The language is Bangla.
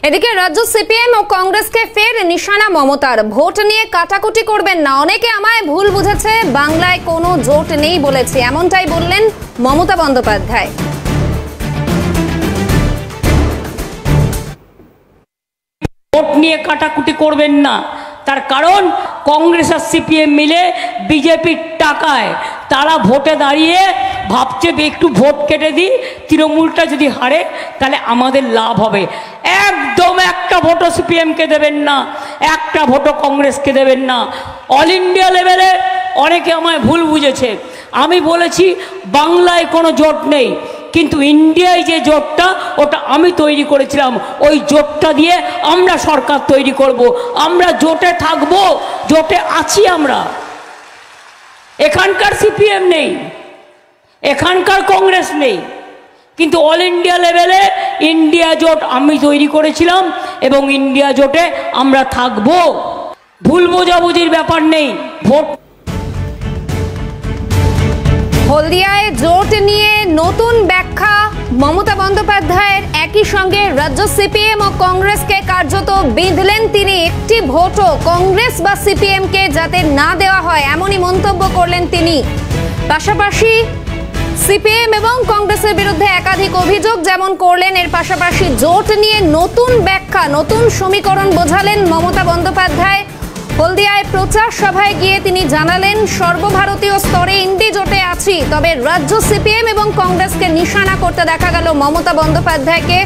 এদিকে রাজ্য সিপিএম ও কংগ্রেসকে ফের নিশানা মমতার। ভোট নিয়ে কাটাকুটি করবেন না, অনেকে আমায় ভুল বুঝেছে, বাংলায় কোনো জোট নেই বলেছি, এমনটাই বললেন মমতা বন্দ্যোপাধ্যায়। ভোট নিয়ে কাটাকুটি করবেন না, তার কারণ কংগ্রেস আর সিপিএম মিলে বিজেপির টাকায় তারা ভোটে দাঁড়িয়ে ভাবছে একটু ভোট কেটে দিই, তৃণমূলটা যদি হারে তাহলে আমাদের লাভ হবে। একদম একটা ভোটও সিপিএমকে দেবেন না, একটা ভোটও কংগ্রেসকে দেবেন না। অল ইন্ডিয়া লেভেলে অনেকে আমায় ভুল বুঝেছে, আমি বলেছি বাংলায় কোনো জোট নেই, কিন্তু ইন্ডিয়ায় যে জোটটা ওটা আমি তৈরি করেছিলাম, ওই জোটটা দিয়ে আমরা সরকার তৈরি করব, আমরা জোটে থাকব, জোটে আছি আমরা। এখানকার সিপিএম নেই, এখানকার কংগ্রেস নেই, কিন্তু অল ইন্ডিয়া লেভেলে ইন্ডিয়া জোট আমি তৈরি করেছিলাম এবং ইন্ডিয়া জোটে আমরা থাকব। ভুল বোঝাবুঝির ব্যাপার নেই। ভোট হলদিয়ায় জোট নিয়ে নতুন ব্যাখ্যা মমতা বন্দ্যোপাধ্যায়ের, একই সঙ্গে রাজ্য সিপিএম ও কংগ্রেসকে কার্যত বিঁধলেন তিনি। একটি ভোটও কংগ্রেস বা সিপিএমকে যাতে না দেওয়া হয় এমনই মন্তব্য করলেন তিনি। পাশাপাশি সিপিএম এবং কংগ্রেসের বিরুদ্ধে একাধিক অভিযোগ যেমন করলেন, এর পাশাপাশি জোট নিয়ে নতুন ব্যাখ্যা, নতুন সমীকরণ বোঝালেন মমতা বন্দ্যোপাধ্যায়। হলদিয়ায় প্রচার সভায় গিয়ে তিনি জানালেন, সর্বভারতীয় স্তরে ইন্ডি জোটে আছি, তবে রাজ্য সিপিএম এবং কংগ্রেসকে নিশানা করতে দেখা গেল মমতা বন্দ্যোপাধ্যায়কে।